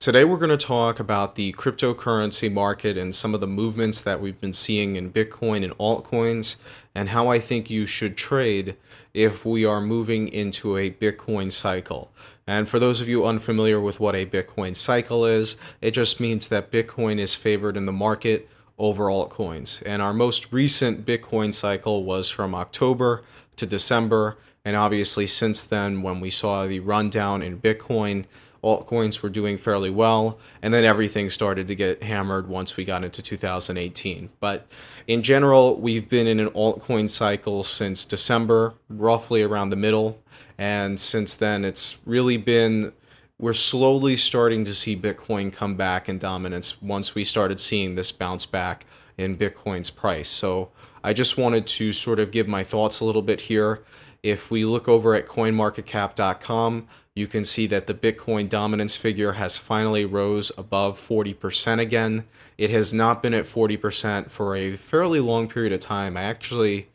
Today, we're going to talk about the cryptocurrency market and some of the movements that we've been seeing in Bitcoin and altcoins, and how I think you should trade if we are moving into a Bitcoin cycle. And for those of you unfamiliar with what a Bitcoin cycle is, it just means that Bitcoin is favored in the market over altcoins. And our most recent Bitcoin cycle was from October to December. And obviously, since then, when we saw the rundown in Bitcoin, altcoins were doing fairly well, and then everything started to get hammered once we got into 2018. But in general, we've been in an altcoin cycle since December, roughly around the middle, and since then we're slowly starting to see Bitcoin come back in dominance once we started seeing this bounce back in Bitcoin's price. So I just wanted to sort of give my thoughts a little bit here. If we look over at coinmarketcap.com, you can see that the Bitcoin dominance figure has finally rose above 40% again. It has not been at 40% for a fairly long period of time. I actually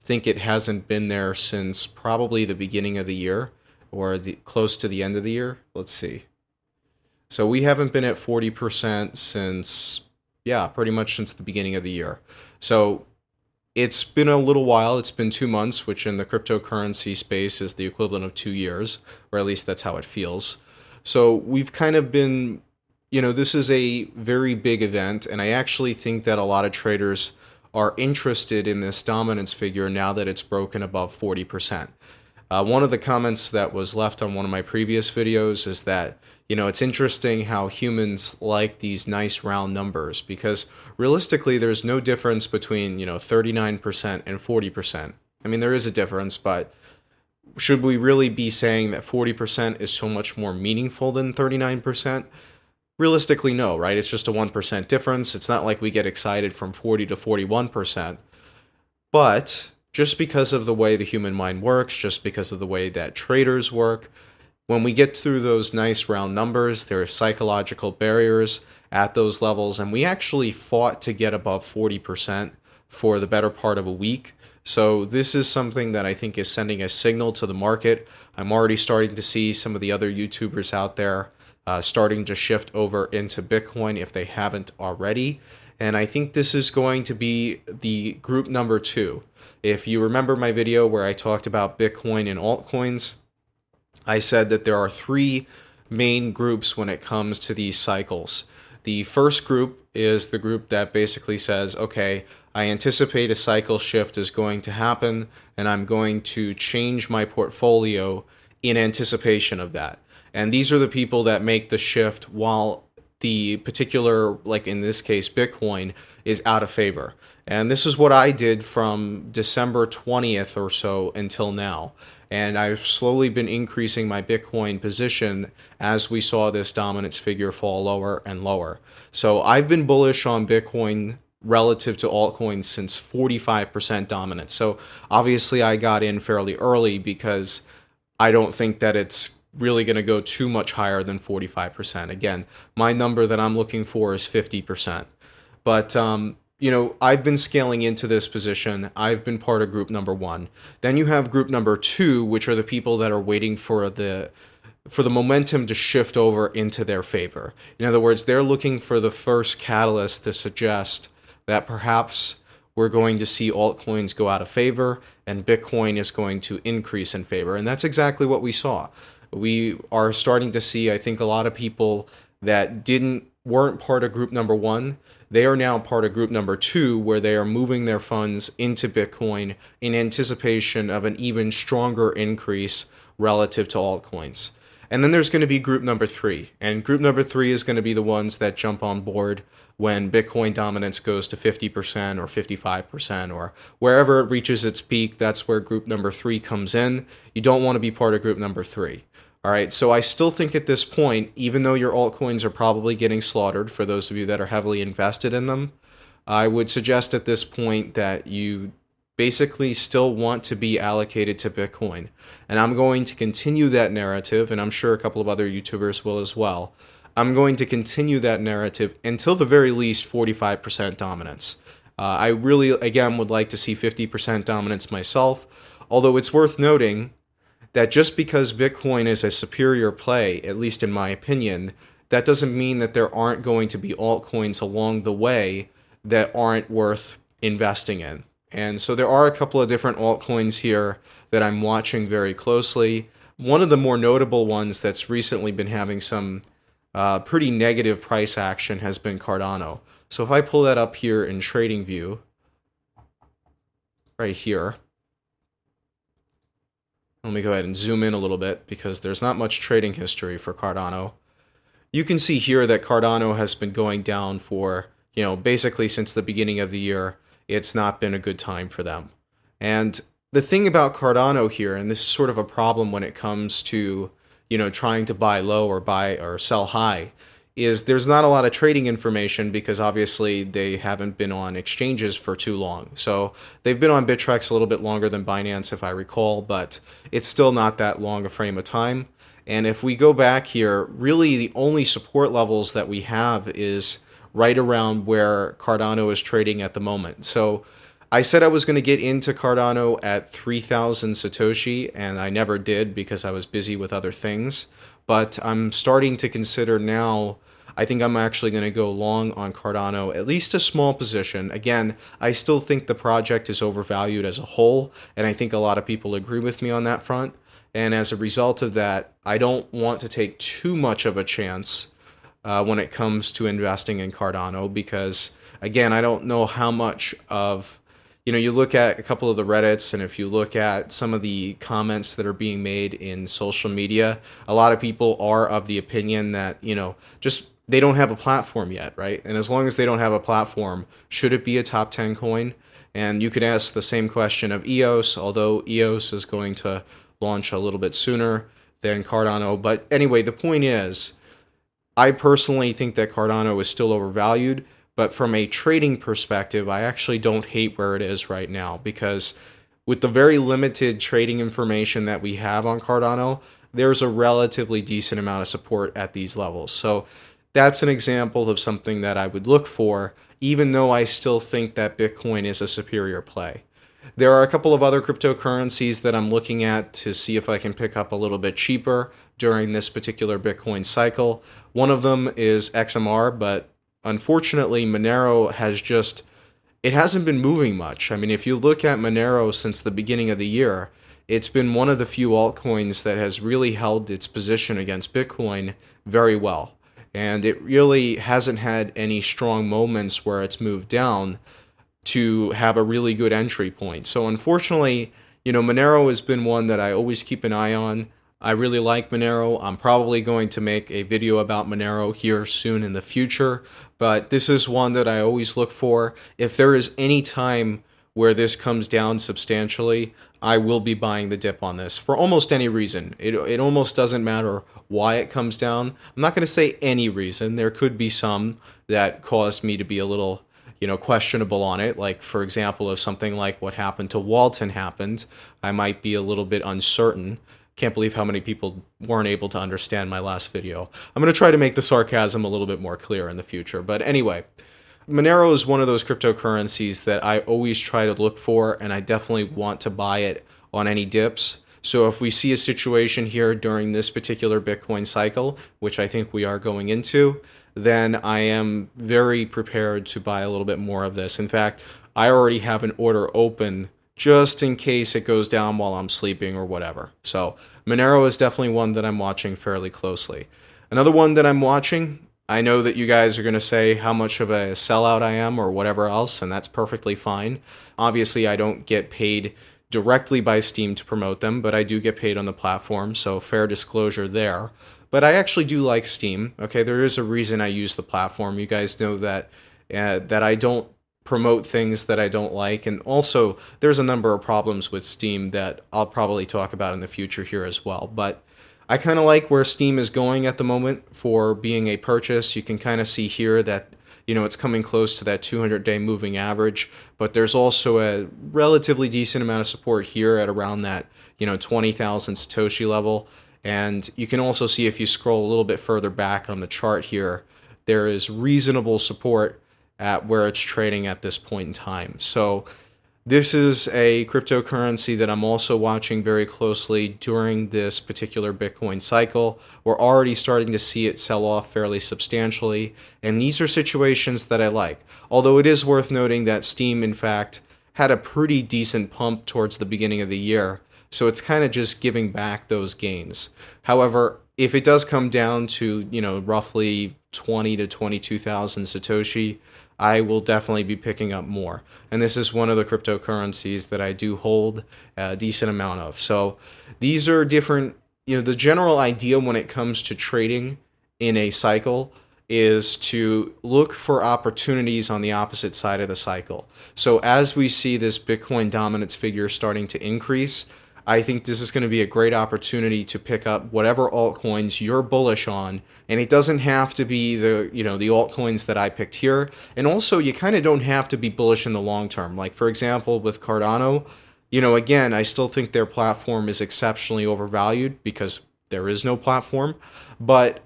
think it hasn't been there since probably the beginning of the year or close to the end of the year. Let's see. So we haven't been at 40% since, pretty much since the beginning of the year. So it's been a little while. It's been 2 months, which in the cryptocurrency space is the equivalent of 2 years, or at least that's how it feels. So we've kind of been, this is a very big event, and I actually think that a lot of traders are interested in this dominance figure now that it's broken above 40%. One of the comments that was left on one of my previous videos is that, it's interesting how humans like these nice round numbers, because realistically, there's no difference between, 39% and 40%. I mean, there is a difference, but should we really be saying that 40% is so much more meaningful than 39%? Realistically, no, right? It's just a 1% difference. It's not like we get excited from 40 to 41%. But just because of the way the human mind works, just because of the way that traders work, when we get through those nice round numbers, there are psychological barriers at those levels, and we actually fought to get above 40% for the better part of a week. So this is something that I think is sending a signal to the market. I'm already starting to see some of the other YouTubers out there starting to shift over into Bitcoin if they haven't already. And I think this is going to be the group number 2. If you remember my video where I talked about Bitcoin and altcoins, I said that there are 3 main groups when it comes to these cycles. The first group is the group that basically says, okay, I anticipate a cycle shift is going to happen, and I'm going to change my portfolio in anticipation of that. And these are the people that make the shift while the particular, like in this case, Bitcoin, is out of favor. And this is what I did from December 20th or so until now. And I've slowly been increasing my Bitcoin position as we saw this dominance figure fall lower and lower. So I've been bullish on Bitcoin relative to altcoins since 45% dominance. So obviously I got in fairly early because I don't think that it's really going to go too much higher than 45%. Again, my number that I'm looking for is 50%. But I've been scaling into this position. I've been part of group number 1. Then you have group number 2, which are the people that are waiting for the momentum to shift over into their favor. In other words, they're looking for the first catalyst to suggest that perhaps we're going to see altcoins go out of favor and Bitcoin is going to increase in favor. And that's exactly what we saw. We are starting to see, I think, a lot of people that weren't part of group number 1. They are now part of group number 2, where they are moving their funds into Bitcoin in anticipation of an even stronger increase relative to altcoins. And then there's going to be group number 3. And group number 3 is going to be the ones that jump on board when Bitcoin dominance goes to 50% or 55% or wherever it reaches its peak. That's where group number 3 comes in. You don't want to be part of group number 3. All right, so I still think at this point, even though your altcoins are probably getting slaughtered for those of you that are heavily invested in them, I would suggest at this point that you basically still want to be allocated to Bitcoin. And I'm going to continue that narrative, and I'm sure a couple of other YouTubers will as well. I'm going to continue that narrative until the very least 45% dominance. I really, again, would like to see 50% dominance myself, although it's worth noting that just because Bitcoin is a superior play, at least in my opinion, that doesn't mean that there aren't going to be altcoins along the way that aren't worth investing in. And so there are a couple of different altcoins here that I'm watching very closely. One of the more notable ones that's recently been having some pretty negative price action has been Cardano. So if I pull that up here in TradingView, right here, let me go ahead and zoom in a little bit because there's not much trading history for Cardano. You can see here that Cardano has been going down for, basically since the beginning of the year. It's not been a good time for them. And the thing about Cardano here, and this is sort of a problem when it comes to, trying to buy low or buy or sell high, is there's not a lot of trading information because obviously they haven't been on exchanges for too long. So they've been on Bittrex a little bit longer than Binance, if I recall, but it's still not that long a frame of time. And if we go back here, really the only support levels that we have is right around where Cardano is trading at the moment. So I said I was going to get into Cardano at 3,000 Satoshi, and I never did because I was busy with other things. But I'm starting to consider now, I think I'm actually going to go long on Cardano, at least a small position. Again, I still think the project is overvalued as a whole, and I think a lot of people agree with me on that front. And as a result of that, I don't want to take too much of a chance when it comes to investing in Cardano because, again, I don't know how much of, you look at a couple of the Reddits, and if you look at some of the comments that are being made in social media, a lot of people are of the opinion that, just they don't have a platform yet, right? And as long as they don't have a platform, should it be a top 10 coin? And you could ask the same question of EOS, although EOS is going to launch a little bit sooner than Cardano. But anyway, the point is, I personally think that Cardano is still overvalued, but from a trading perspective, I actually don't hate where it is right now because with the very limited trading information that we have on Cardano, there's a relatively decent amount of support at these levels. So that's an example of something that I would look for, even though I still think that Bitcoin is a superior play. There are a couple of other cryptocurrencies that I'm looking at to see if I can pick up a little bit cheaper during this particular Bitcoin cycle. One of them is XMR, but unfortunately, Monero it hasn't been moving much. I mean, if you look at Monero since the beginning of the year, it's been one of the few altcoins that has really held its position against Bitcoin very well. And it really hasn't had any strong moments where it's moved down to have a really good entry point. So unfortunately, Monero has been one that I always keep an eye on. I really like Monero. I'm probably going to make a video about Monero here soon in the future, but this is one that I always look for. If there is any time where this comes down substantially, I will be buying the dip on this for almost any reason. It almost doesn't matter why it comes down. I'm not going to say any reason. There could be some that caused me to be a little questionable on it. Like, for example, if something like what happened to Walton happened, I might be a little bit uncertain. Can't believe how many people weren't able to understand my last video. I'm going to try to make the sarcasm a little bit more clear in the future. But anyway, Monero is one of those cryptocurrencies that I always try to look for, and I definitely want to buy it on any dips. So if we see a situation here during this particular Bitcoin cycle, which I think we are going into, then I am very prepared to buy a little bit more of this. In fact, I already have an order open just in case it goes down while I'm sleeping or whatever. So Monero is definitely one that I'm watching fairly closely. Another one that I'm watching, I know that you guys are going to say how much of a sellout I am or whatever else, and that's perfectly fine. Obviously, I don't get paid directly by Steam to promote them, but I do get paid on the platform, so fair disclosure there. But I actually do like Steam. Okay, there is a reason I use the platform. You guys know that I don't promote things that I don't like, and also there's a number of problems with Steam that I'll probably talk about in the future here as well. But I kind of like where Steam is going at the moment for being a purchase. You can kind of see here that it's coming close to that 200-day moving average, but there's also a relatively decent amount of support here at around that 20,000 Satoshi level. And you can also see if you scroll a little bit further back on the chart here, there is reasonable support at where it's trading at this point in time. So This is a cryptocurrency that I'm also watching very closely during this particular Bitcoin cycle. We're already starting to see it sell off fairly substantially, and these are situations that I like. Although it is worth noting that Steam, in fact, had a pretty decent pump towards the beginning of the year, so it's kind of just giving back those gains. However, if it does come down to, roughly 20 to 22,000 Satoshi, I will definitely be picking up more. And this is one of the cryptocurrencies that I do hold a decent amount of. So these are different, the general idea when it comes to trading in a cycle is to look for opportunities on the opposite side of the cycle. So as we see this Bitcoin dominance figure starting to increase, I think this is going to be a great opportunity to pick up whatever altcoins you're bullish on, and it doesn't have to be the altcoins that I picked here. And also, you kind of don't have to be bullish in the long term. Like for example, with Cardano, again, I still think their platform is exceptionally overvalued because there is no platform, but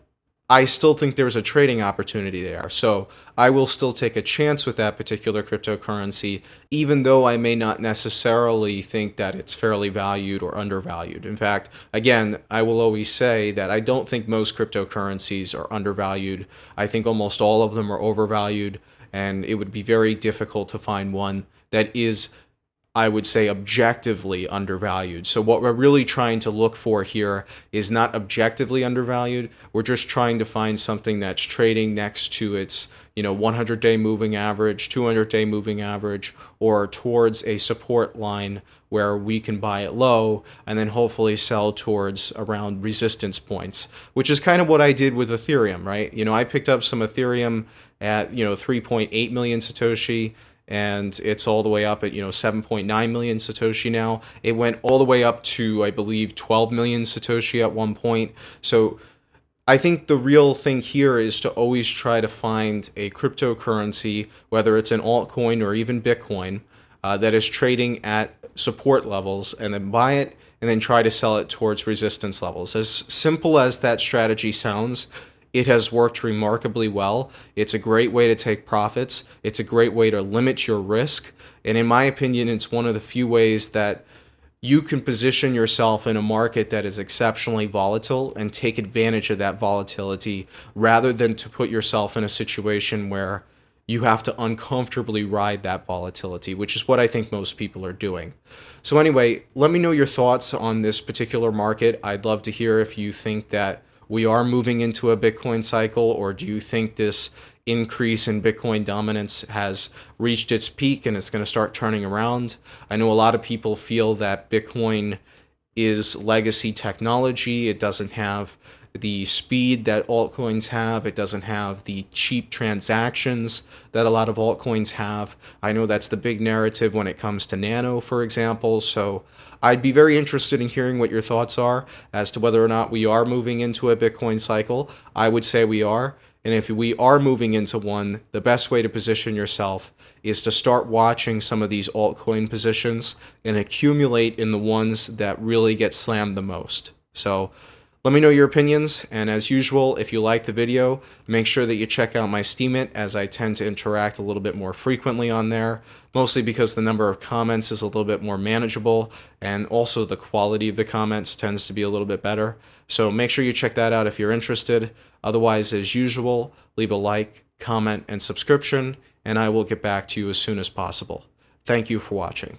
I still think there's a trading opportunity there. So I will still take a chance with that particular cryptocurrency, even though I may not necessarily think that it's fairly valued or undervalued. In fact, again, I will always say that I don't think most cryptocurrencies are undervalued. I think almost all of them are overvalued, and it would be very difficult to find one that is, I would say, objectively undervalued. So what we're really trying to look for here is not objectively undervalued. We're just trying to find something that's trading next to its 100-day moving average, 200-day moving average, or towards a support line where we can buy it low and then hopefully sell towards around resistance points, which is kind of what I did with Ethereum, right? I picked up some Ethereum at 3.8 million Satoshi, and it's all the way up at 7.9 million Satoshi now. It went all the way up to, I believe, 12 million Satoshi at one point. So I think the real thing here is to always try to find a cryptocurrency, whether it's an altcoin or even Bitcoin, that is trading at support levels, and then buy it and then try to sell it towards resistance levels. As simple as that strategy sounds, it has worked remarkably well. It's a great way to take profits. It's a great way to limit your risk. And in my opinion, it's one of the few ways that you can position yourself in a market that is exceptionally volatile and take advantage of that volatility rather than to put yourself in a situation where you have to uncomfortably ride that volatility, which is what I think most people are doing. So anyway, let me know your thoughts on this particular market. I'd love to hear if you think that we are moving into a Bitcoin cycle, or do you think this increase in Bitcoin dominance has reached its peak and it's going to start turning around? I know a lot of people feel that Bitcoin is legacy technology. It doesn't have the speed that altcoins have. It doesn't have the cheap transactions that a lot of altcoins have. I know that's the big narrative when it comes to Nano, for example. So I'd be very interested in hearing what your thoughts are as to whether or not we are moving into a Bitcoin cycle. I would say we are. And if we are moving into one, the best way to position yourself is to start watching some of these altcoin positions and accumulate in the ones that really get slammed the most. So let me know your opinions, and as usual, if you like the video, make sure that you check out my Steemit, as I tend to interact a little bit more frequently on there, mostly because the number of comments is a little bit more manageable, and also the quality of the comments tends to be a little bit better. So make sure you check that out if you're interested. Otherwise, as usual, leave a like, comment, and subscription, and I will get back to you as soon as possible. Thank you for watching.